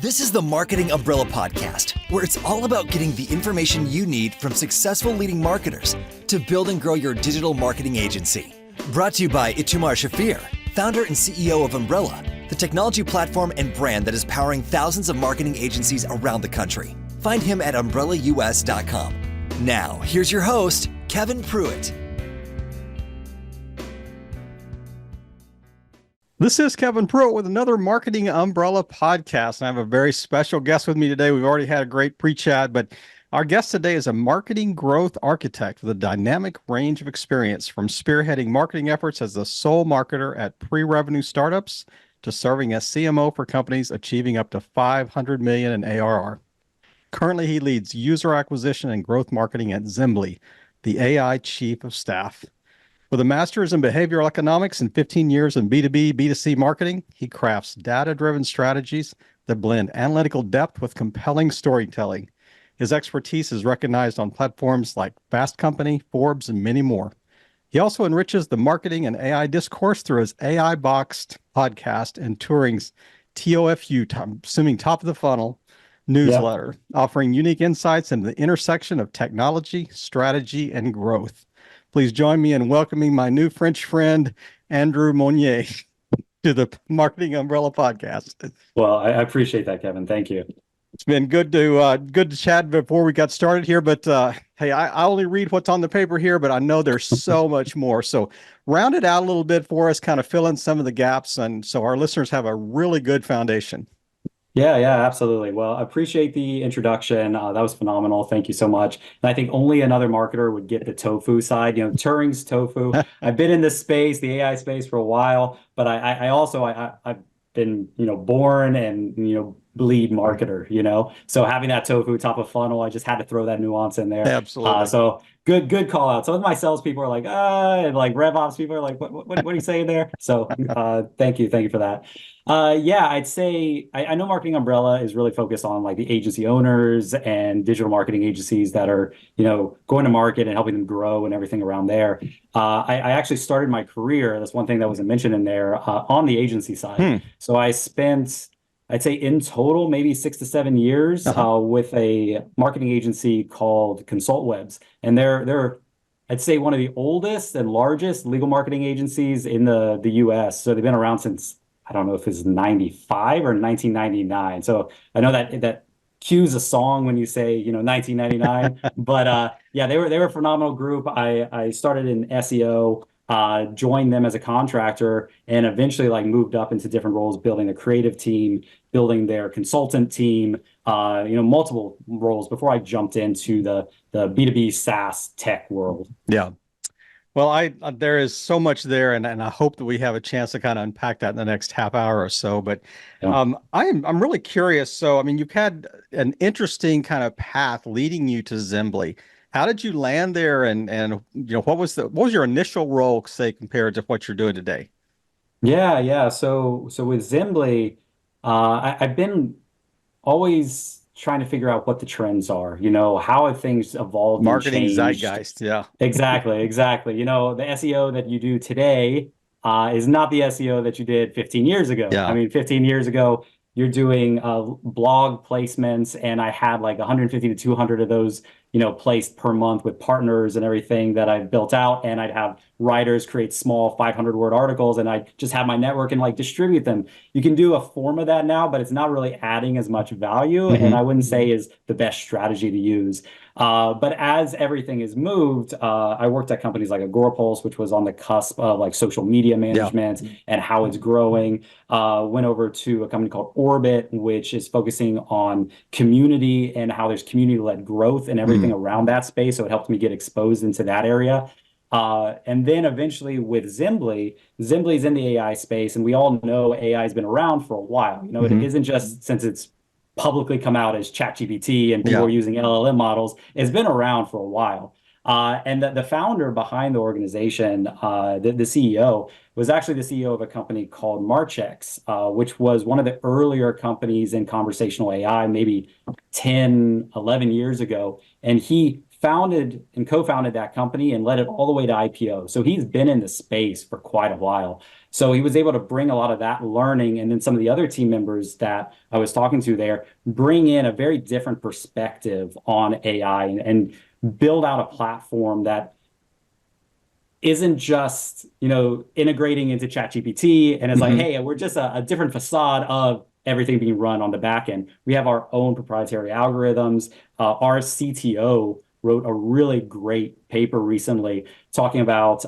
This is the Marketing Umbrella Podcast, where it's all about getting the information you need from successful leading marketers to build and grow your digital marketing agency. Brought to you by Itamar Shafir, founder and CEO of Umbrella, the technology platform and brand that is powering thousands of marketing agencies around the country. Find him at umbrellaus.com. Now, here's your host, Kevin Pruitt. This is Kevin Pruitt with another Marketing Umbrella podcast. And I have a very special guest with me today. We've already had a great pre-chat, but our guest today is a marketing growth architect with a dynamic range of experience, from spearheading marketing efforts as the sole marketer at pre-revenue startups to serving as CMO for companies achieving up to $500 million in ARR. Currently, he leads user acquisition and growth marketing at Xembly, the AI chief of staff. With a master's in behavioral economics and 15 years in B2B, B2C marketing, he crafts data-driven strategies that blend analytical depth with compelling storytelling. His expertise is recognized on platforms like FastCompany, Forbes, and many more. He also enriches the marketing and AI discourse through his Unboxed podcast and Turing's TOFU, I'm assuming top of the funnel, newsletter, offering unique insights into the intersection of technology, strategy, and growth. Please join me in welcoming my new French friend, Andrew Mounier, to the Marketing Umbrella podcast. Well, I appreciate that, Kevin. Thank you. It's been good to chat before we got started here, but hey, I only read what's on the paper here, but I know there's so much more. So round it out a little bit for us, kind of fill in some of the gaps, and so our listeners have a really good foundation. Yeah, absolutely. Well, I appreciate the introduction. That was phenomenal. Thank you so much. And I think only another marketer would get the TOFU side, Turing's TOFU. I've been in this space, the AI space, for a while, but I've been, born and, bleed marketer, so having that TOFU top of funnel, I just had to throw that nuance in there. Absolutely. So good call out. Some of my salespeople are like, and like RevOps people are like, what are you saying there? So thank you for that. I'd say I know Marketing Umbrella is really focused on like the agency owners and digital marketing agencies that are, going to market and helping them grow and everything around there. I actually started my career, that's one thing that wasn't mentioned in there, on the agency side. So I spent, I'd say in total, maybe 6 to 7 years with a marketing agency called ConsultWebs. And they're, I'd say, one of the oldest and largest legal marketing agencies in the US. So they've been around since, I don't know if it's 95 or 1999. So I know that cues a song when you say, 1999. But they were a phenomenal group. I started in SEO. Joined them as a contractor, and eventually moved up into different roles, building a creative team, building their consultant team, multiple roles before I jumped into the B2B SaaS tech world. Yeah. Well, there is so much there, and I hope that we have a chance to kind of unpack that in the next half hour or so. But I'm really curious. So, I mean, you've had an interesting kind of path leading you to Xembly. How did you land there, and what was your initial role, say, compared to what you're doing today? Yeah. So with Xembly, I've been always trying to figure out what the trends are. How have things evolved? Marketing and changed? zeitgeist, yeah. Exactly. The SEO that you do today is not the SEO that you did 15 years ago. Yeah. I mean, 15 years ago, you're doing blog placements, and I had like 150 to 200 of those placed per month with partners and everything that I've built out. And I'd have writers create small 500-word articles, and I just have my network and distribute them. You can do a form of that now, but it's not really adding as much value. And I wouldn't say is the best strategy to use. But as everything has moved, I worked at companies like Agorapulse, which was on the cusp of social media management and how it's growing. Went over to a company called Orbit, which is focusing on community and how there's community-led growth and everything around that space. So it helped me get exposed into that area. And then eventually with Xembly's in the AI space, and we all know AI has been around for a while. It isn't just since it's publicly come out as ChatGPT and people are using LLM models. It's been around for a while. And the founder behind the organization, the CEO, was actually the CEO of a company called Marchex, which was one of the earlier companies in conversational AI, maybe 10, 11 years ago. And he founded and co-founded that company and led it all the way to IPO. So he's been in the space for quite a while. So he was able to bring a lot of that learning, and then some of the other team members that I was talking to there bring in a very different perspective on AI and build out a platform that isn't just, integrating into ChatGPT and it's like, hey, we're just a different facade of everything being run on the back end. We have our own proprietary algorithms. Our CTO wrote a really great paper recently talking about,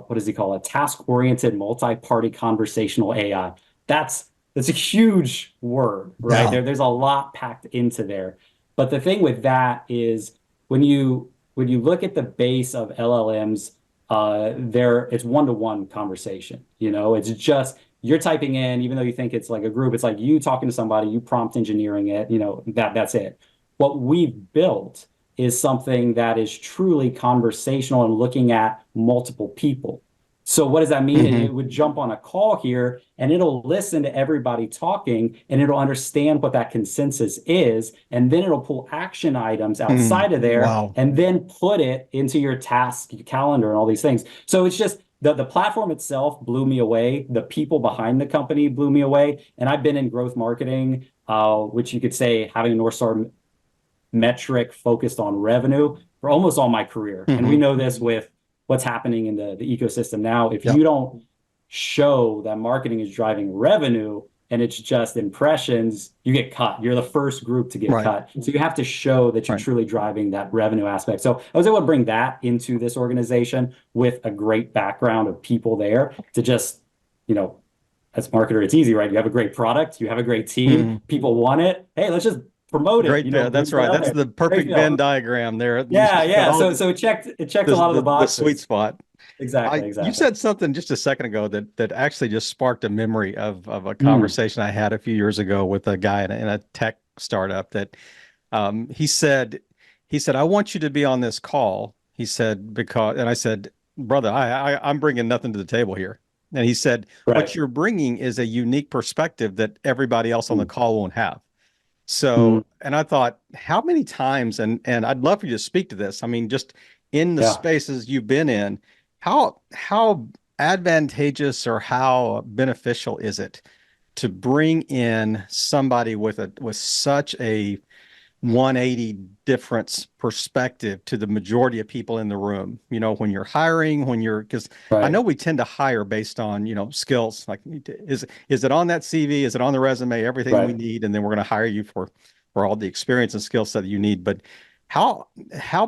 what does he call it? Task-oriented multi-party conversational AI. That's a huge word, right? Yeah. There's a lot packed into there. But the thing with that is when you look at the base of LLMs, it's one-to-one conversation. It's just you're typing in, even though you think it's like a group, it's like you talking to somebody, you prompt engineering it, that's it. What we've built is something that is truly conversational and looking at multiple people. So what does that mean? It would jump on a call here and it'll listen to everybody talking and it'll understand what that consensus is. And then it'll pull action items outside of there Wow. and then put it into your task calendar and all these things. So it's just the platform itself blew me away. The people behind the company blew me away. And I've been in growth marketing, which you could say having a North Star metric focused on revenue for almost all my career. And we know this with what's happening in the ecosystem now. If you don't show that marketing is driving revenue and it's just impressions, you get cut. You're the first group to get cut. So you have to show that you're truly driving that revenue aspect. So I was able to bring that into this organization with a great background of people there to just, as a marketer, it's easy, right? You have a great product, you have a great team, people want it. Hey, let's just promote it. Great. That's right. That's the perfect Venn diagram there. Yeah. So it checked a lot of the boxes. The sweet spot. Exactly. You said something just a second ago that actually just sparked a memory of a conversation I had a few years ago with a guy in a tech startup that he said, I want you to be on this call. He said, and I said, brother, I'm bringing nothing to the table here. And he said, what you're bringing is a unique perspective that everybody else on the call won't have. So, and I thought, how many times, and I'd love for you to speak to this. I mean, just in the spaces you've been in, how advantageous or how beneficial is it to bring in somebody with such a 180 difference perspective to the majority of people in the room, when you're hiring, because I know we tend to hire based on, skills, like is it on that CV? Is it on the resume? Everything we need. And then we're going to hire you for all the experience and skill set that you need. But how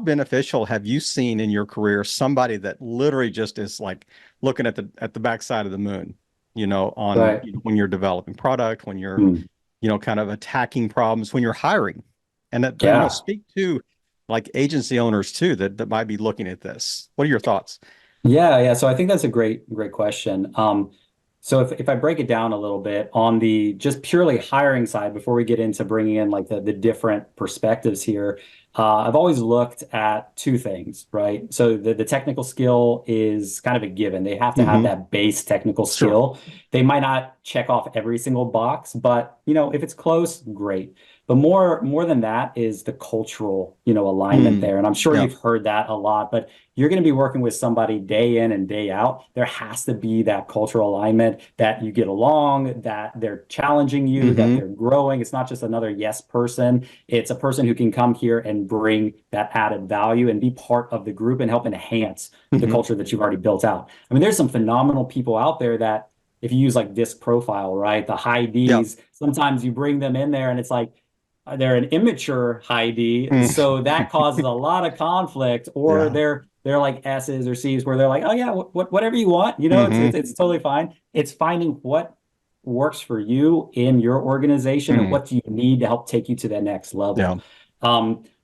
beneficial have you seen in your career somebody that literally just is like looking at the backside of the moon, when you're developing product, when you're, kind of attacking problems, when you're hiring? And that speak to like agency owners too that might be looking at this. What are your thoughts? Yeah. So I think that's a great question. So if I break it down a little bit on the just purely hiring side, before we get into bringing in like the different perspectives here, I've always looked at two things, right? So the technical skill is kind of a given. They have to have that base technical skill. They might not check off every single box, but if it's close, great. But more than that is the cultural, alignment there. And I'm sure you've heard that a lot, but you're going to be working with somebody day in and day out. There has to be that cultural alignment, that you get along, that they're challenging you, that they're growing. It's not just another yes person. It's a person who can come here and bring that added value and be part of the group and help enhance the culture that you've already built out. I mean, there's some phenomenal people out there that if you use like disc profile, right? The high Ds, sometimes you bring them in there and it's like, they're an immature high D, so that causes a lot of conflict. Or they're like S's or C's where they're like, oh yeah, whatever you want, it's totally fine. It's finding what works for you in your organization and what do you need to help take you to that next level.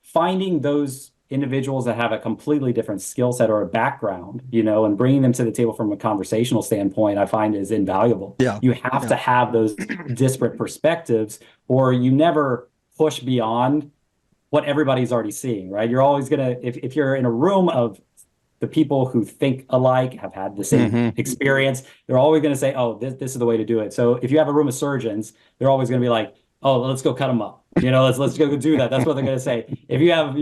Finding those individuals that have a completely different skill set or a background, and bringing them to the table from a conversational standpoint, I find is invaluable. You have to have those disparate perspectives, or you never push beyond what everybody's already seeing, right? You're always gonna, if you're in a room of the people who think alike, have had the same experience, they're always gonna say, oh, this is the way to do it. So if you have a room of surgeons, they're always gonna be like, oh, let's go cut them up. Let's go do that. That's what they're gonna say. If you have,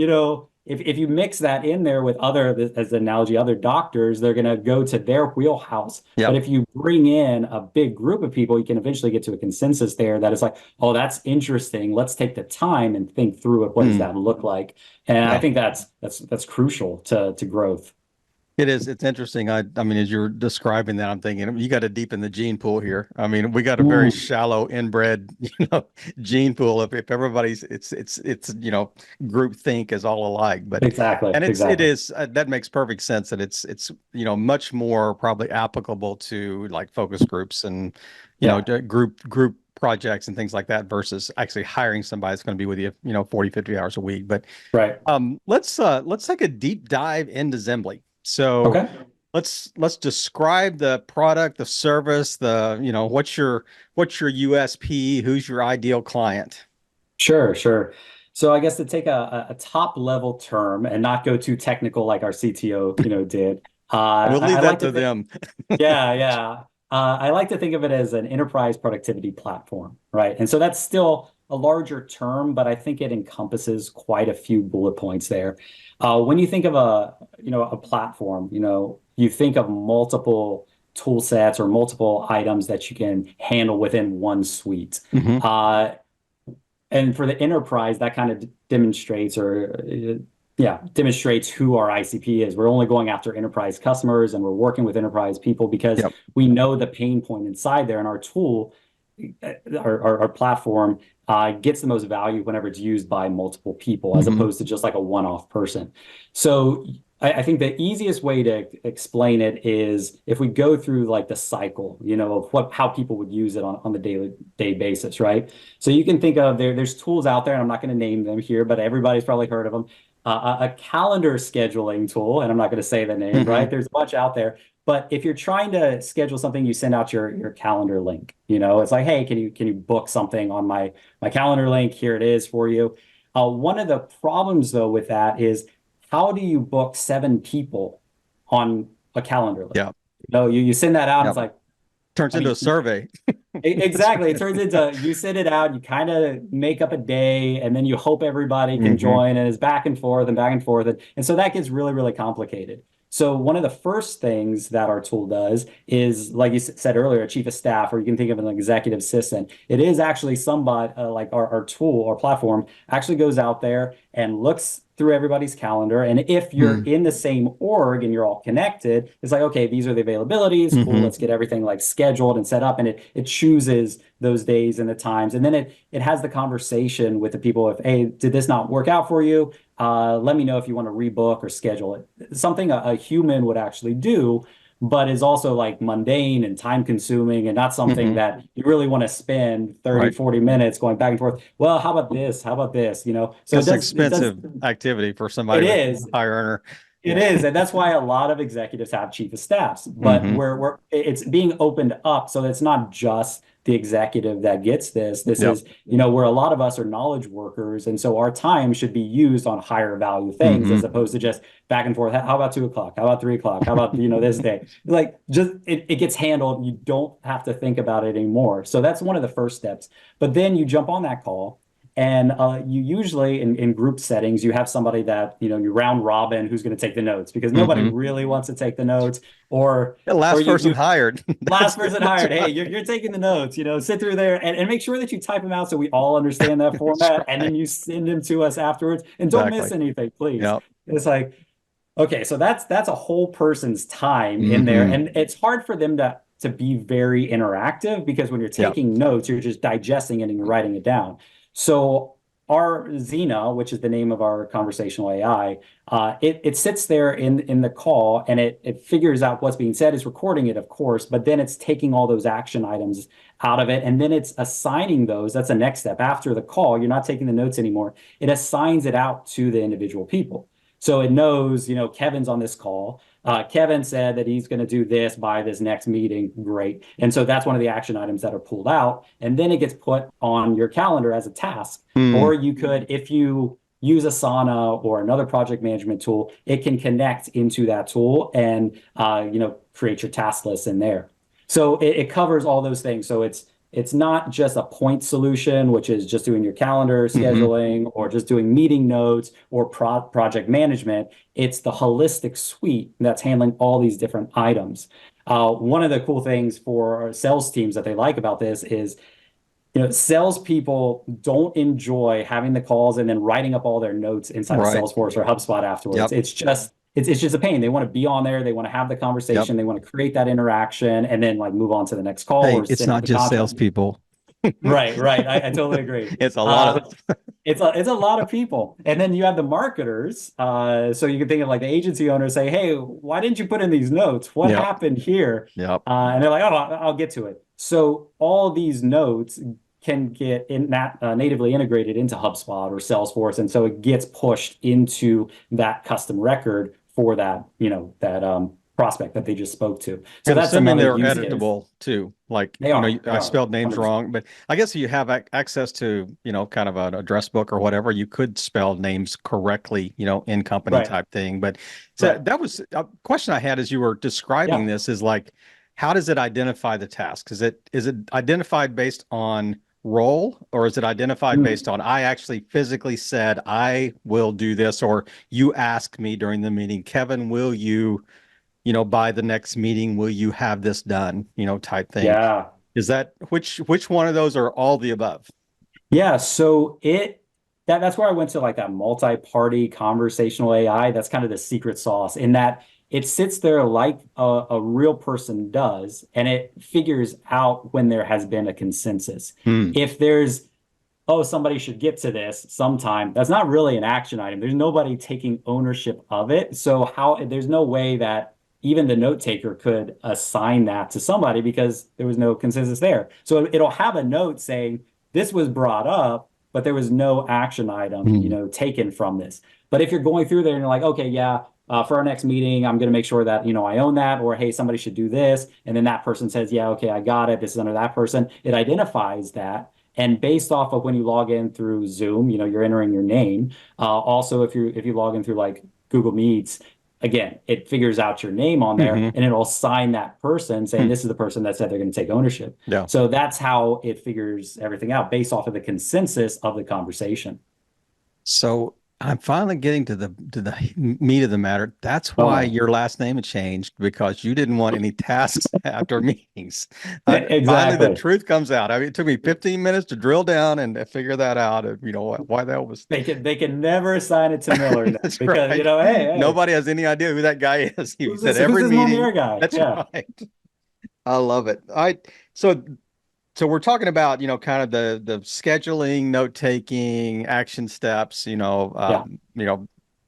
if you mix that in there with other, as an analogy, other doctors, they're going to go to their wheelhouse. Yep. But if you bring in a big group of people, you can eventually get to a consensus there that is like, oh, that's interesting. Let's take the time and think through it. What does that look like? And I think that's crucial to growth. It is. It's interesting. I mean, as you're describing that, I'm thinking you got to deepen the gene pool here. I mean, we got a very shallow inbred, gene pool. If everybody's, it's group think is all alike. But exactly, and exactly. it is that makes perfect sense. That it's much more probably applicable to like focus groups and group projects and things like that versus actually hiring somebody that's going to be with you 40, 50 hours a week. But right. Let's take a deep dive into Xembly. So okay. let's describe the product, the service, what's your USP, who's your ideal client? Sure, sure. So I guess to take a top level term and not go too technical like our CTO, did. We'll leave I that like to them. Yeah, yeah. I like to think of it as an enterprise productivity platform, right? And so that's still a larger term, but I think it encompasses quite a few bullet points there. When you think of a platform, you think of multiple tool sets or multiple items that you can handle within one suite. And for the enterprise, that kind of demonstrates demonstrates who our ICP is. We're only going after enterprise customers and we're working with enterprise people because we know the pain point inside there, and our tool, our platform gets the most value whenever it's used by multiple people as opposed to just like a one-off person. So I think the easiest way to explain it is if we go through like the cycle, of how people would use it on the day basis, right? So you can think of there's tools out there, and I'm not going to name them here, but everybody's probably heard of them. A calendar scheduling tool, and I'm not going to say the name, right? There's a bunch out there. But if you're trying to schedule something, you send out your calendar link. It's like, hey, can you book something on my calendar link? Here it is for you. One of the problems though with that is how do you book 7 people on a calendar link? You send that out, it's like turns into a survey. Exactly. It turns into you send it out, you kind of make up a day, and then you hope everybody can join, and it's back and forth and back and forth. And so that gets really, really complicated. So one of the first things that our tool does is, like you said earlier, a chief of staff, or you can think of an executive assistant. It is actually somebody like our tool or platform actually goes out there and looks through everybody's calendar. And if you're in the same org and you're all connected, it's like, okay, these are the availabilities. Cool, let's get everything like scheduled and set up. And it chooses those days and the times. And then it has the conversation with the people of, hey, did this not work out for you? Let me know if you want to rebook or schedule it. Something a human would actually do, but is also like mundane and time consuming and not something that you really want to spend 30, 40 minutes going back and forth. Well, how about this? How about this? So it's an expensive activity for somebody. It is high earner. It is, and that's why a lot of executives have chief of staffs. But it's being opened up, so it's not just the executive that gets this. This is, where a lot of us are knowledge workers, and so our time should be used on higher value things as opposed to just back and forth. How about 2 o'clock? How about 3 o'clock? How about this day? Like just it gets handled. You don't have to think about it anymore. So that's one of the first steps. But then you jump on that call. And you usually in group settings, you have somebody that, you round robin who's going to take the notes because nobody really wants to take the notes or last person hired. Last person hired. Hey, you're taking the notes, sit through there and make sure that you type them out so we all understand that format. And then you send them to us afterwards and don't miss anything, please. It's like, okay, so that's a whole person's time in there. And it's hard for them to be very interactive because when you're taking notes, you're just digesting it and you're writing it down. So our Xena, which is the name of our conversational AI, it sits there in the call and it figures out what's being said. It's recording it, of course, but then it's taking all those action items out of it. And then it's assigning those. That's the next step. After the call, you're not taking the notes anymore. It assigns it out to the individual people. So it knows, Kevin's on this call. Kevin said that he's going to do this by this next meeting. Great. And so that's one of the action items that are pulled out. And then it gets put on your calendar as a task. Or you could, if you use Asana or another project management tool, it can connect into that tool and, create your task list in there. So it covers all those things. So it's it's not just a point solution, which is just doing your calendar scheduling or just doing meeting notes or project management. It's the holistic suite that's handling all these different items. One of the cool things for our sales teams that they like about this is, salespeople don't enjoy having the calls and then writing up all their notes inside of Right. Salesforce or HubSpot afterwards. Yep. It's just a pain. They want to be on there. They want to have the conversation. Yep. They want to create that interaction and then like move on to the next call Hey, or it's send out not the just contract. salespeople. Right. I totally agree. It's a lot of It's a lot of people. And then you have the marketers. So you can think of like the agency owners say, hey, why didn't you put in these notes? What Yep. happened here? Yep. And they're like, oh, I'll get to it. So all these notes can get natively integrated into HubSpot or Salesforce. And so it gets pushed into that custom record for that, that prospect that they just spoke to. So And that's assuming another they're use case. editable too. Like, They are. I spelled names 100%. wrong, but I guess you have access to, kind of an address book or whatever. You could spell names correctly, in company Right. type thing. But so Right. that was a question I had as you were describing Yeah. this, is like, how does it identify the task? Is it identified based on role, or is it identified based on, I actually physically said I will do this, or you asked me during the meeting, Kevin, will you, by the next meeting, will you have this done, type thing? Yeah. Is that which one of those, are all the above? Yeah. So that's where I went to like that multi-party conversational AI. That's kind of the secret sauce, in that it sits there like a real person does, and it figures out when there has been a consensus. If there's, oh, somebody should get to this sometime, that's not really an action item. There's nobody taking ownership of it. So there's no way that even the note taker could assign that to somebody because there was no consensus there. So it'll have a note saying this was brought up, but there was no action item, taken from this. But if you're going through there and you're like, okay, yeah, for our next meeting, I'm going to make sure that, I own that, or, hey, somebody should do this. And then that person says, yeah, okay, I got it. This is under that person. It identifies that. And based off of when you log in through Zoom, you're entering your name. Also, if you log in through like Google Meets, again, it figures out your name on there and it'll assign that person saying this is the person that said they're going to take ownership. Yeah. So that's how it figures everything out based off of the consensus of the conversation. So I'm finally getting to the meat of the matter. That's why your last name had changed, because you didn't want any tasks after meetings. Exactly. Finally, the truth comes out. I mean, it took me 15 minutes to drill down and figure that out. Why that was. They can never assign it to Miller That's because right. hey, nobody has any idea who that guy is. He said who's every this meeting. Mounier guy? That's Yeah. right. I love it. So we're talking about, kind of the scheduling, note taking, action steps,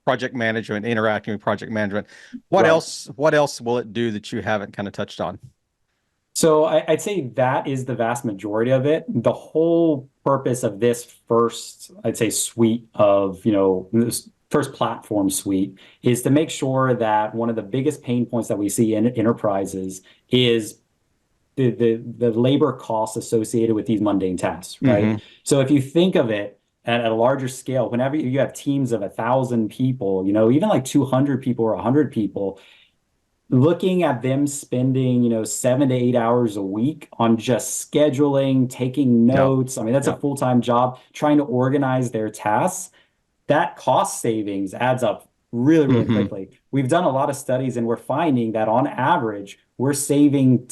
project management, interacting with project management. What else will it do that you haven't kind of touched on? So I'd say that is the vast majority of it. The whole purpose of this first, I'd say, suite of, this first platform suite is to make sure that one of the biggest pain points that we see in enterprises is the labor costs associated with these mundane tasks, right? So if you think of it at a larger scale, whenever you have teams of 1,000 people, even like 200 people or 100 people, looking at them spending, 7 to 8 hours a week on just scheduling, taking notes. I mean, that's a full-time job, trying to organize their tasks. That cost savings adds up really, really quickly. We've done a lot of studies and we're finding that on average, we're saving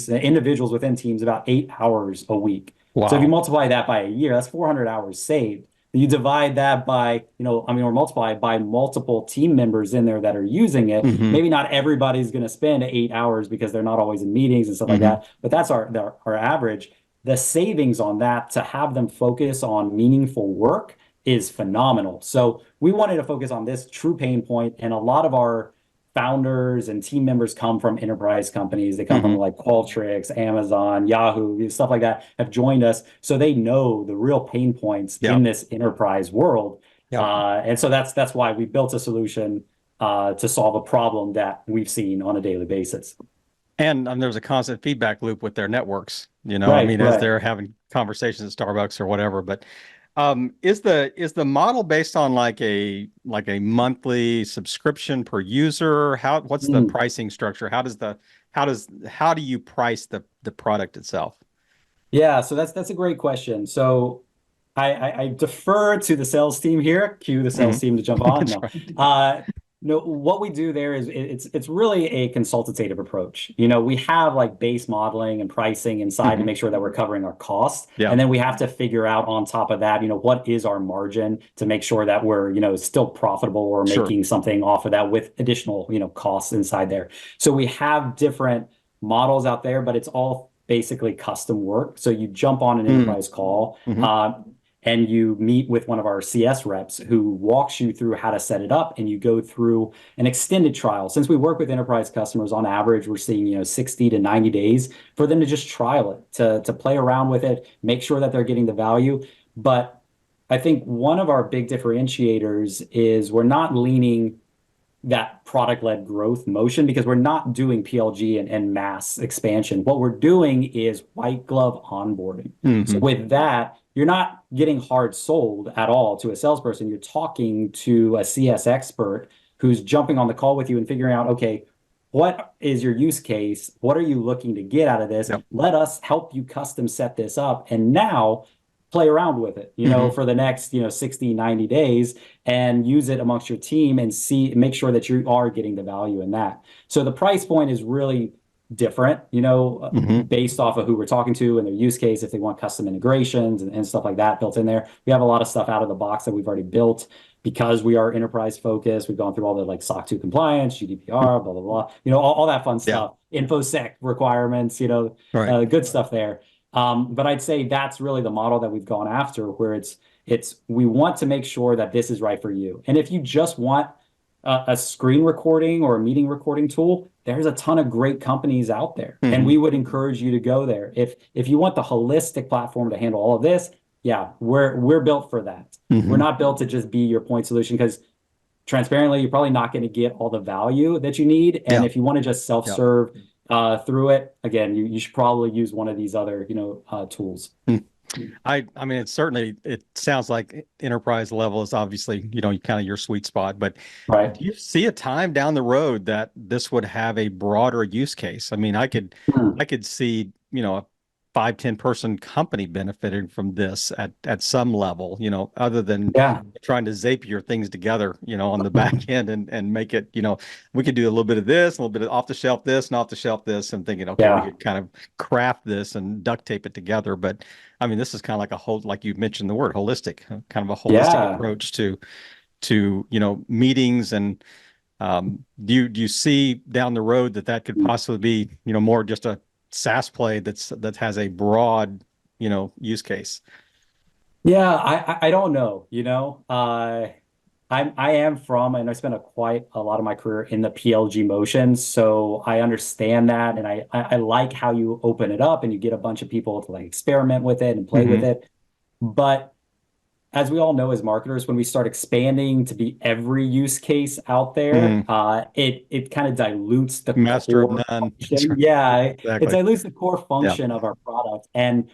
individuals within teams, about 8 hours a week. Wow. So if you multiply that by a year, that's 400 hours saved. You divide that by, or multiply it by multiple team members in there that are using it. Maybe not everybody's going to spend 8 hours because they're not always in meetings and stuff like that, but that's our average. The savings on that to have them focus on meaningful work is phenomenal. So we wanted to focus on this true pain point, and a lot of our founders and team members come from enterprise companies. They come from like Qualtrics, Amazon, Yahoo, stuff like that, have joined us. So they know the real pain points in this enterprise world. And so that's why we built a solution to solve a problem that we've seen on a daily basis. And there's a constant feedback loop with their networks, as they're having conversations at Starbucks or whatever. But is the model based on like a monthly subscription per user? What's the pricing structure? How do you price the product itself? Yeah, so that's a great question. So I defer to the sales team here. Cue the sales Mhm. team to jump on. That's No, right. no. What we do there is it's really a consultative approach. You know, we have like base modeling and pricing inside to Mhm. make sure that we're covering our costs, Yeah, and then we have to figure out on top of that, you know, what is our margin to make sure that we're, you know, still profitable or sure. making something off of that with additional, you know, costs inside there. So we have different models out there, but it's all basically custom work. So you jump on an Mm-hmm. enterprise call, Mm-hmm. and you meet with one of our CS reps who walks you through how to set it up, and you go through an extended trial. Since we work with enterprise customers, on average, we're seeing, you know, 60 to 90 days for them to just trial it, to play around with it, make sure that they're getting the value. But I think one of our big differentiators is we're not leaning that product-led growth motion because we're not doing PLG and mass expansion. What we're doing is white glove onboarding. So Mm-hmm. with that, you're not getting hard sold at all to a salesperson. You're talking to a CS expert who's jumping on the call with you and figuring out, okay, what is your use case? What are you looking to get out of this? Yep. Let us help you custom set this up. And now play around with it, you know, Mm-hmm. for the next, you know, 60, 90 days and use it amongst your team and make sure that you are getting the value in that. So the price point is really different, you know, Mm-hmm. based off of who we're talking to and their use case, if they want custom integrations and stuff like that built in there. We have a lot of stuff out of the box that we've already built because we are enterprise focused. We've gone through all the like SOC 2 compliance, GDPR, blah, blah, blah, you know, all that fun Yeah. stuff, InfoSec requirements, you know, Right. good stuff there. But I'd say that's really the model that we've gone after, where it's we want to make sure that this is right for you. And if you just want a screen recording or a meeting recording tool, there's a ton of great companies out there, and Mm-hmm. we would encourage you to go there. If you want the holistic platform to handle all of this, yeah, we're built for that. We're Mm-hmm. not built to just be your point solution because transparently, you're probably not going to get all the value that you need. And Yeah. if you want to just Yeah. self-serve through it, again, you should probably use one of these other, you know, tools. Mm. I mean, it sounds like enterprise level is obviously, kind of your sweet spot, but Right. do you see a time down the road that this would have a broader use case? I mean, Hmm. I could see, a 5, 10 person company benefiting from this at some level, other than Yeah. trying to Zapier things together, on the back end and make it, we could do a little bit of this, a little bit of off the shelf this and off the shelf this, and thinking, okay, we Yeah. could kind of craft this and duct tape it together. But I mean, this is kind of like a whole, like you mentioned the word holistic, kind of a holistic Yeah. approach to meetings. And do you see down the road that could possibly be more just a SaaS play that has a broad use case? Yeah, I don't know, you know. I am from, and I spent quite a lot of my career in the PLG motion, so I understand that, and I like how you open it up and you get a bunch of people to like experiment with it and play with Hmm. it. But as we all know as marketers, when we start expanding to be every use case out there, Hmm. it kind of dilutes the Master of core none. That's function. right. Yeah, it Exactly. dilutes the core Yeah. function of our product. And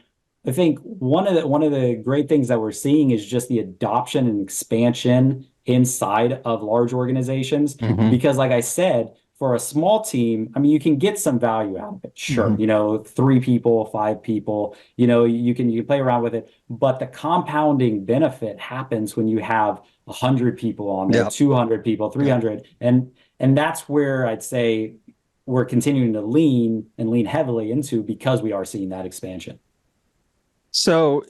I think one of the great things that we're seeing is just the adoption and expansion inside of large organizations. Hmm. Because, like I said, for a small team, I mean, you can get some value out of it. Sure, Hmm. you know, 3 people, 5 people, you know, you can play around with it, but the compounding benefit happens when you have 100 people on there, Yeah. 200 people, Yeah. 300, and that's where I'd say we're continuing to lean heavily into because we are seeing that expansion. So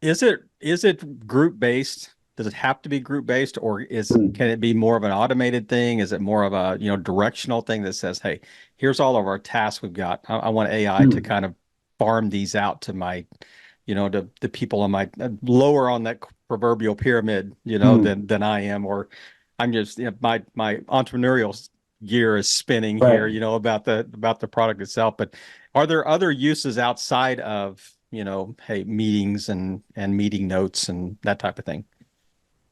is it group based? Does it have to be group based, or Hmm. can it be more of an automated thing? Is it more of a directional thing that says, hey, here's all of our tasks we've got. I want AI to Hmm. kind of farm these out to my, to the people on my lower on that proverbial pyramid, Hmm. than I am, or I'm just, my entrepreneurial gear is spinning here, Right. about the product itself. But are there other uses outside of, hey, meetings and meeting notes and that type of thing?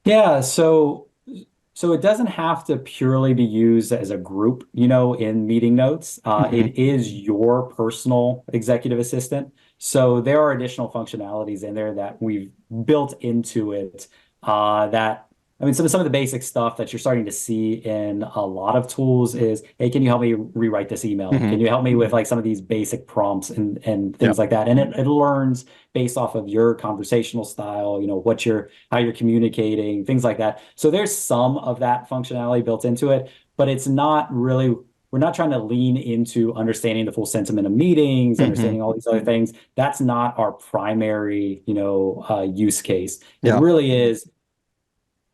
Yeah, so it doesn't have to purely be used as a group, you know, in meeting notes. Hmm. It is your personal executive assistant. So there are additional functionalities in there that we've built into it that I mean, some of the basic stuff that you're starting to see in a lot of tools is, hey, can you help me rewrite this email? Hmm. Can you help me with like some of these basic prompts and Yeah. things like that? And it learns based off of your conversational style, how you're communicating, things like that. So there's some of that functionality built into it, but it's not really, we're not trying to lean into understanding the full sentiment of meetings, Hmm. understanding all these other things. That's not our primary, use case. It Yeah. really is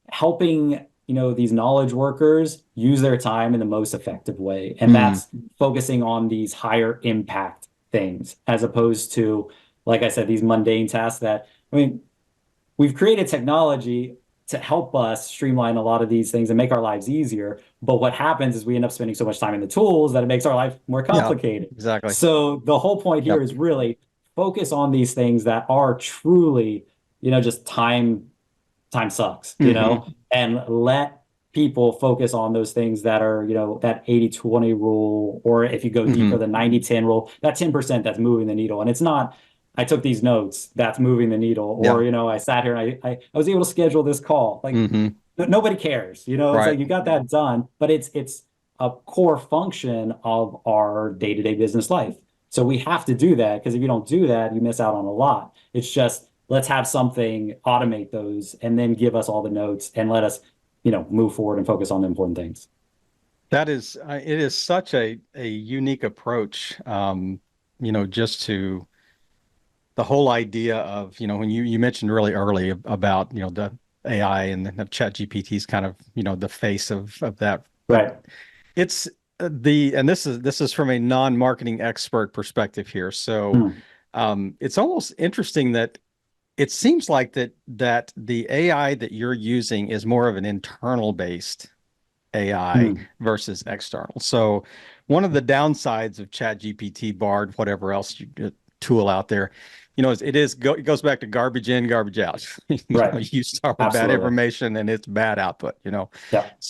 helping these knowledge workers use their time in the most effective way, and Mm. that's focusing on these higher impact things as opposed to, like I said, these mundane tasks that, I mean, we've created technology to help us streamline a lot of these things and make our lives easier, but what happens is we end up spending so much time in the tools that it makes our life more Yeah. complicated. Exactly. So the whole point here Yep. is really focus on these things that are truly, just time sucks, Hmm. and let people focus on those things that are, that 80/20 rule, or if you go deeper, Hmm. the 90/10 rule, that 10% that's moving the needle. And it's not, I took these notes, that's moving the needle, Yeah. or, I sat here and I was able to schedule this call. Like Hmm. nobody cares, it's Right. like you got that done, but it's a core function of our day-to-day business life. So we have to do that, because if you don't do that, you miss out on a lot. It's just, let's have something automate those and then give us all the notes and let us, move forward and focus on the important things. That is, it is such a unique approach, just to the whole idea of, when you mentioned really early about, the AI and the chat GPT's kind of, the face of that. But Right. it's and this is from a non-marketing expert perspective here. So Hmm. it's almost interesting that it seems like that the AI that you're using is more of an internal based AI Hmm. versus external. So one of the downsides of ChatGPT, Bard, whatever else tool out there, it goes back to garbage in, garbage out. Right. You start with bad Absolutely. information and it's bad output. Yeah.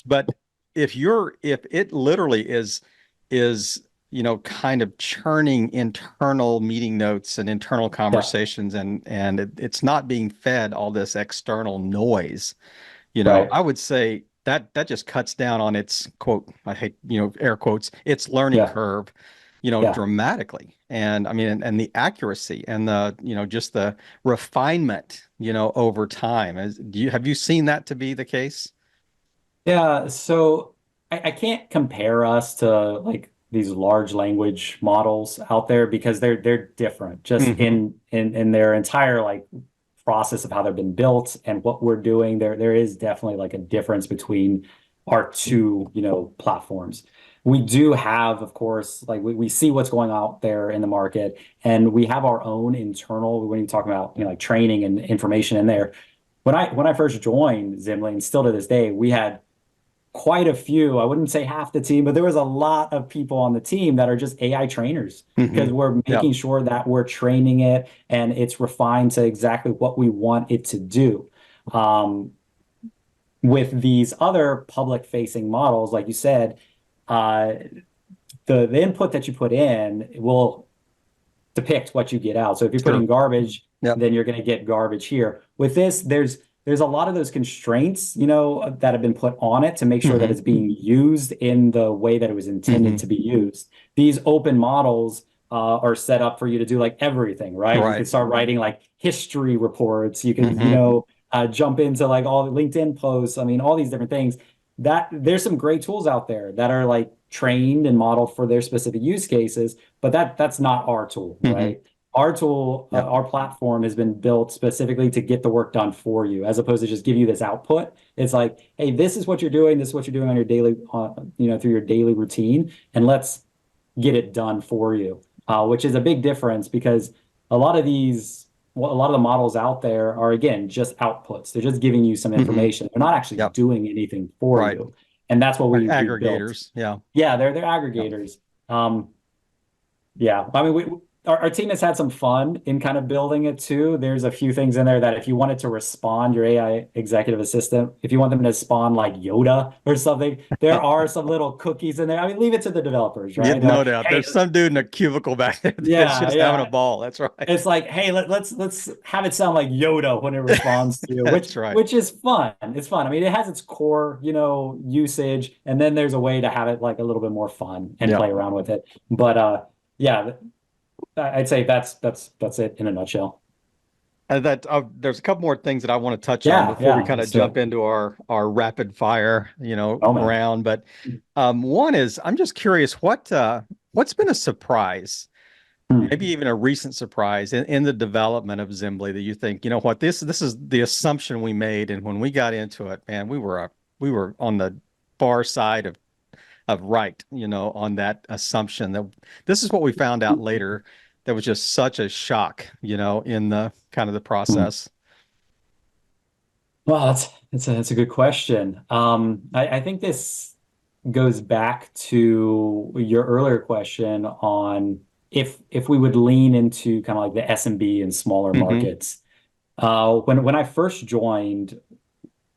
But if it literally is kind of churning internal meeting notes and internal Yeah. conversations, and it's not being fed all this external noise. Right. I would say that just cuts down on its quote, I hate, air quotes, its learning Yeah. curve, Yeah. dramatically. And I mean, and the accuracy and the, just the refinement, over time. Have you seen that to be the case? Yeah. So I can't compare us to like these large language models out there, because they're different just Hmm. in their entire like process of how they've been built and what we're doing. There is definitely like a difference between our two, platforms. We do have, of course, like we see what's going out there in the market, and we have our own internal, when you talk about, like training and information in there. When I first joined Xembly, and still to this day, we had quite a few, I wouldn't say half the team, but there was a lot of people on the team that are just AI trainers, Hmm. because we're Yeah. making sure that we're training it and it's refined to exactly what we want it to do. Um, with these other public facing models, like you said, uh, the input that you put in will depict what you get out. So if you're Sure. putting garbage, Yep. then you're going to get garbage here. With this, there's a lot of those constraints, that have been put on it to make sure that Hmm. it's being used in the way that it was intended Hmm. to be used. These open models are set up for you to do like everything, right? You Right. can start writing like history reports. You can, Hmm. jump into like all the LinkedIn posts. I mean, all these different things. That there's some great tools out there that are like trained and modeled for their specific use cases, but that's not our tool, Hmm. right? Our tool, Yep. our platform has been built specifically to get the work done for you, as opposed to just give you this output. It's like, hey, this is what you're doing. This is what you're doing on your daily, through your daily routine, and let's get it done for you. Which is a big difference, because a lot of these, well, a lot of the models out there are, again, just outputs. They're just giving you some Hmm. information. They're not actually Yep. doing anything for Right. you. And that's what Like we've built. aggregators. Yeah. Yeah, they're Yep. aggregators. Yeah, I mean, our team has had some fun in kind of building it too. There's a few things in there that if you wanted to respond, your AI executive assistant, if you want them to respond like Yoda or something, there are some little cookies in there. I mean, leave it to the developers, Yeah, right? They're no like, doubt. hey, There's some dude in a cubicle back there that's yeah, just having a yeah. ball. That's right. It's like, hey, let's have it sound like Yoda when it responds to you, That's right. which is fun. It's fun. I mean, it has its core, usage, and then there's a way to have it like a little bit more fun and Yeah. play around with it. But yeah, I'd say that's it in a nutshell. That there's a couple more things that I want to touch on Yeah, before we yeah, kind of let's do jump it. into our rapid fire, Oh man. round. But one is I'm just curious what's been a surprise, maybe Hmm. even a recent surprise in the development of Xembly that you think, you know what, this is the assumption we made, and when we got into it, man, we were on the far side of right, on that assumption that this is what we found out later that was just such a shock, in the kind of the Hmm. process. Well, that's a good question. I think this goes back to your earlier question on if we would lean into kind of like the SMB and smaller Hmm. markets. When I first joined,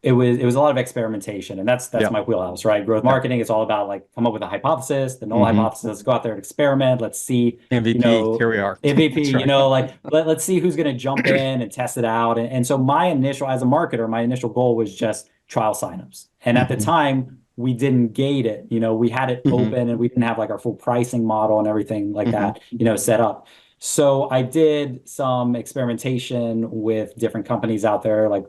it was a lot of experimentation, and that's Yep. my wheelhouse, right? Growth Yep. marketing, it's all about like come up with a hypothesis, the null Hmm. hypothesis, let's go out there and experiment, let's see, MVP. Here we are. MVP, That's right. like let's see who's going to jump in and test it out. And so my initial, as a marketer, my initial goal was just trial signups. And at the Hmm. time, we didn't gate it. We had it Hmm. open and we didn't have like our full pricing model and everything like Hmm. that, set up. So I did some experimentation with different companies out there, like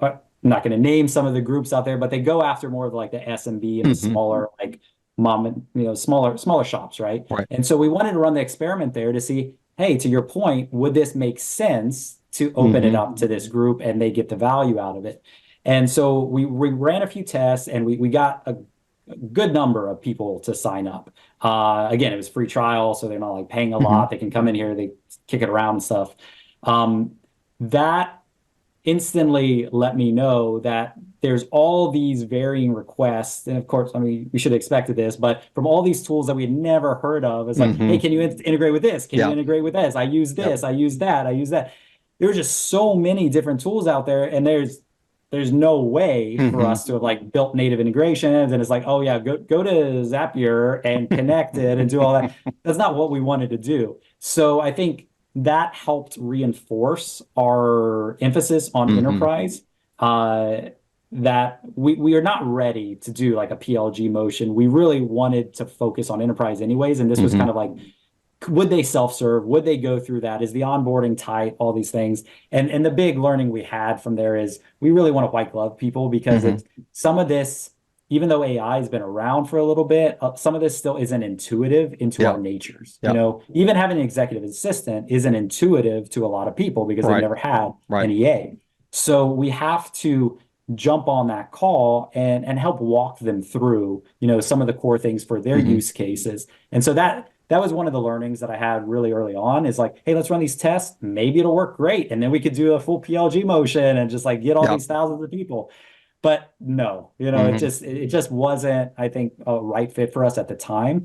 I'm not going to name some of the groups out there, but they go after more of like the SMB and the Hmm. smaller, like mom and smaller shops, right? Right. And so we wanted to run the experiment there to see, hey, to your point, would this make sense to open it Hmm. up to this group and they get the value out of it? And so we ran a few tests and we got a good number of people to sign up. Again, it was free trial, so they're not like paying a Hmm. lot. They can come in here, they kick it around and stuff. That instantly let me know that there's all these varying requests. And of course, I mean, we should have expected this, but from all these tools that we had never heard of, it's like, hey, Hmm. can you integrate with this? Can you Yeah. integrate with this? I use Yep. this, I use that, I use that. There are just so many different tools out there, and there's no way for Hmm. us to have like built native integrations. And it's like, oh yeah, go to Zapier and connect it and do all that. That's not what we wanted to do. So I think that helped reinforce our emphasis on Hmm. enterprise. That we are not ready to do like a PLG motion. We really wanted to focus on enterprise anyways, and this was Hmm. kind of like, would they self-serve? Would they go through that? Is the onboarding tight? All these things. And the big learning we had from there is we really want to white glove people because Hmm. it's some of this, even though AI has been around for a little bit, some of this still isn't intuitive into our Yep. natures. Yep. Even having an executive assistant isn't intuitive to a lot of people because they've Right. never had Right. an EA. So we have to jump on that call and help walk them through, some of the core things for their Hmm. use cases. And so that was one of the learnings that I had really early on is like, hey, let's run these tests. Maybe it'll work great. And then we could do a full PLG motion and just like get all Yep. these thousands of people. But no, it Hmm. just wasn't, I think, a right fit for us at the time.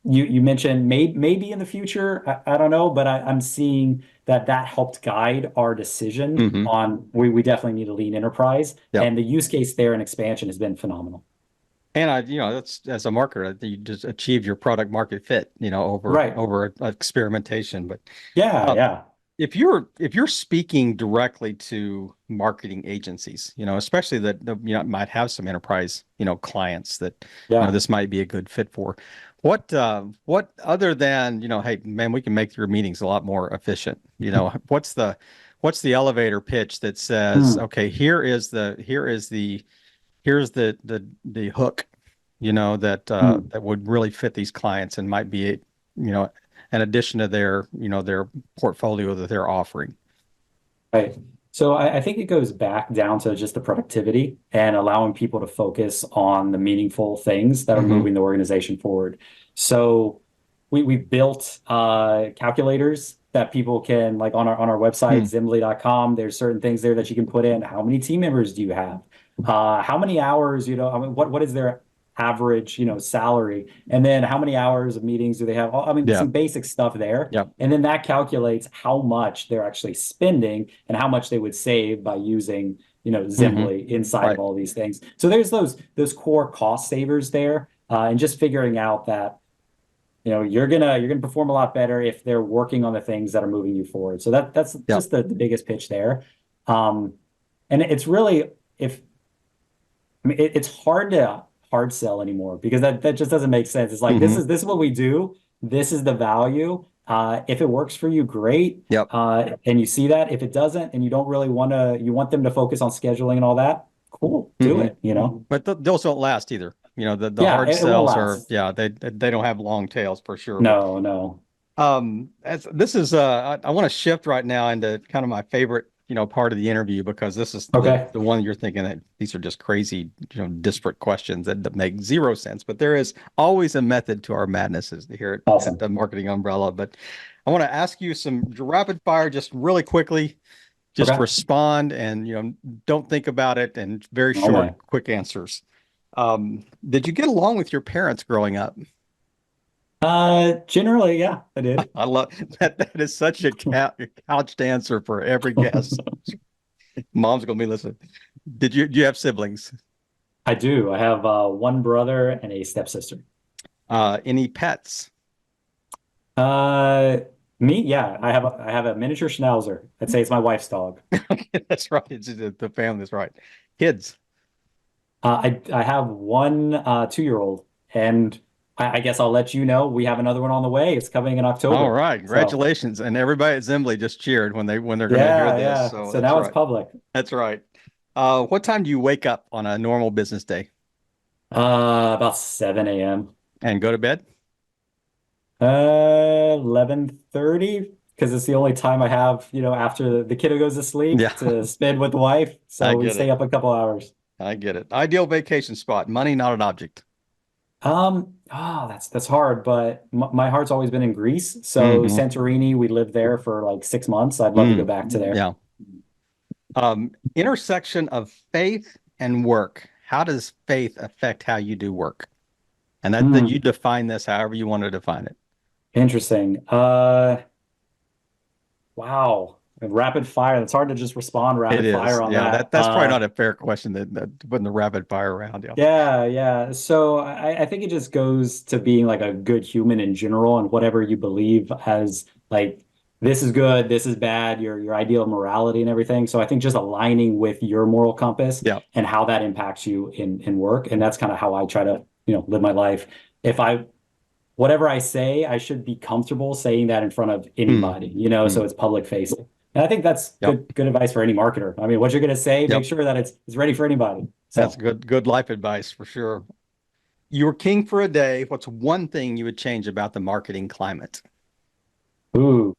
You mentioned maybe in the future, I don't know, but I'm seeing that helped guide our decision Hmm. on we definitely need a lean enterprise. Yep. And the use case there and expansion has been phenomenal. And that's as a marketer, you just achieve your product market fit, Right. over experimentation. But Yeah, uh, yeah. if you're speaking directly to marketing agencies, especially that might have some enterprise, clients that Yeah. this might be a good fit for. What other than hey man, we can make your meetings a lot more efficient. What's the elevator pitch that says, Hmm. okay, here's the hook, Hmm. that would really fit these clients and might be, an addition to their portfolio that they're offering. Right. So I think it goes back down to just the productivity and allowing people to focus on the meaningful things that are Hmm. moving the organization forward. So we've built calculators that people can like on our website, Hmm. Xembly.com. There's certain things there that you can put in. How many team members do you have? How many hours, I mean, what is their average, salary, and then how many hours of meetings do they have? I mean, Yeah. some basic stuff there. Yep. And then that calculates how much they're actually spending and how much they would save by using, Xembly inside Right. of all these things. So there's those core cost savers there, and just figuring out that you're gonna perform a lot better if they're working on the things that are moving you forward. So that's Yep. just the biggest pitch there. And it's really it's hard to hard sell anymore because that just doesn't make sense. It's like this is what we do. This is the value. If it works for you, great. Yep. And you see that. If it doesn't, and you don't really you want them to focus on scheduling and all that, cool, do it. But those don't last either. The Yeah, hard it won't sells are, last. they don't have long tails for sure. No. As this is I want to shift right now into kind of my favorite part of the interview, because this is Okay. the one you're thinking that these are just crazy disparate questions that make zero sense, but there is always a method to our madnesses here Awesome. at the Marketing Umbrella. But I want to ask you some rapid fire, just really quickly, just Okay. respond, and don't think about it, and very Oh, short, man. quick answers. Did you get along with your parents growing up? Generally, yeah, I did. I love that. That is such a couched answer for every guest. Mom's gonna be listening. Do you have siblings? I do. I have one brother and a stepsister. Any pets? Me, yeah. I have a miniature schnauzer. I'd say it's my wife's dog. That's right. It's the family's right. Kids? I have one 2-year-old, and I guess I'll let you know we have another one on the way. It's coming in October. All right, So, congratulations! And everybody at Xembly just cheered when they're going to hear yeah, this. yeah. So So that's now it's right. public. That's right. What time do you wake up on a normal business day About 7 a.m. and go to bed? 11:30, because it's the only time I have, after the kiddo goes to sleep Yeah, to spend with the wife. I So we get stay it. up a couple hours. I get it. Ideal vacation spot. Money, not an object. That's hard, but my heart's always been in Greece. So Mhm. Santorini, we lived there for like 6 months. I'd love to go back to there. Yeah. Intersection of faith and work. How does faith affect how you do work? And that you define this however you want to define it. Interesting. Wow. Rapid fire. It's hard to just respond It rapid is. fire on Yeah, that. that's probably not a fair question to put in the rapid fire round. Yeah. Yeah. So I think it just goes to being like a good human in general, and whatever you believe as like this is good, this is bad, your ideal morality and everything. So I think just aligning with your moral compass Yeah. and how that impacts you in work. And that's kind of how I try to, live my life. Whatever I say, I should be comfortable saying that in front of anybody, so it's public facing. And I think that's Yep. good advice for any marketer. I mean, what you're going to say, Yep. make sure that it's ready for anybody. So That's good life advice for sure. You were king for a day. What's one thing you would change about the marketing climate? ooh,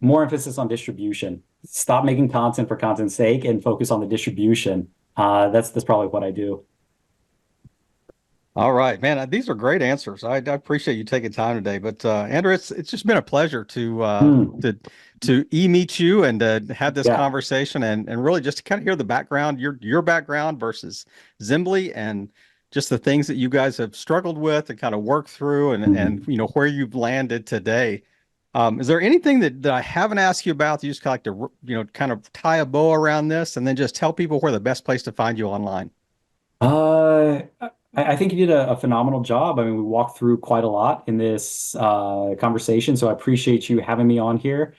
more emphasis on distribution. Stop making content for content's sake and focus on the distribution. That's probably what I do. All right, man. These are great answers. I appreciate you taking time today. But Andrew, it's just been a pleasure to meet you and have this Yeah. conversation and really just to kind of hear the background, your background versus Xembly, and just the things that you guys have struggled with and kind of worked through, and where you've landed today. Is there anything that I haven't asked you about that you just like to kind of tie a bow around this, and then just tell people where the best place to find you online? I think you did a phenomenal job. I mean, we walked through quite a lot in this conversation, so I appreciate you having me on here.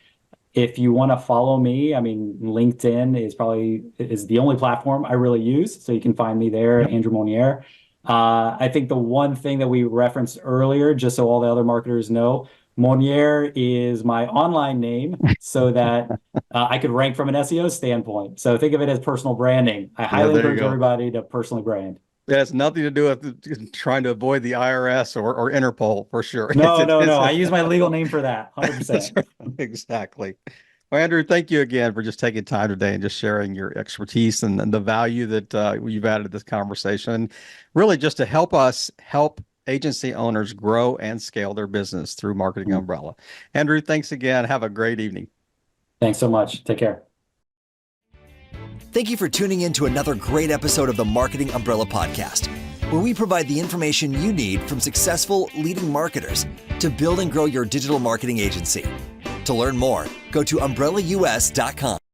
If you want to follow me, I mean, LinkedIn is the only platform I really use, so you can find me there, Yep. Andrew Mounier. I think the one thing that we referenced earlier, just so all the other marketers know, Mounier is my online name, so that I could rank from an SEO standpoint. So think of it as personal branding. I highly there you encourage go. everybody to personally brand. It has nothing to do with trying to avoid the IRS or Interpol for sure. No. I use my legal name for that, 100%. Exactly. Well, Andrew, thank you again for just taking time today and just sharing your expertise and the value that you've added to this conversation. Really just to help us help agency owners grow and scale their business through Marketing Umbrella. Andrew, thanks again. Have a great evening. Thanks so much. Take care. Thank you for tuning in to another great episode of the Marketing Umbrella Podcast, where we provide the information you need from successful leading marketers to build and grow your digital marketing agency. To learn more, go to umbrellaus.com.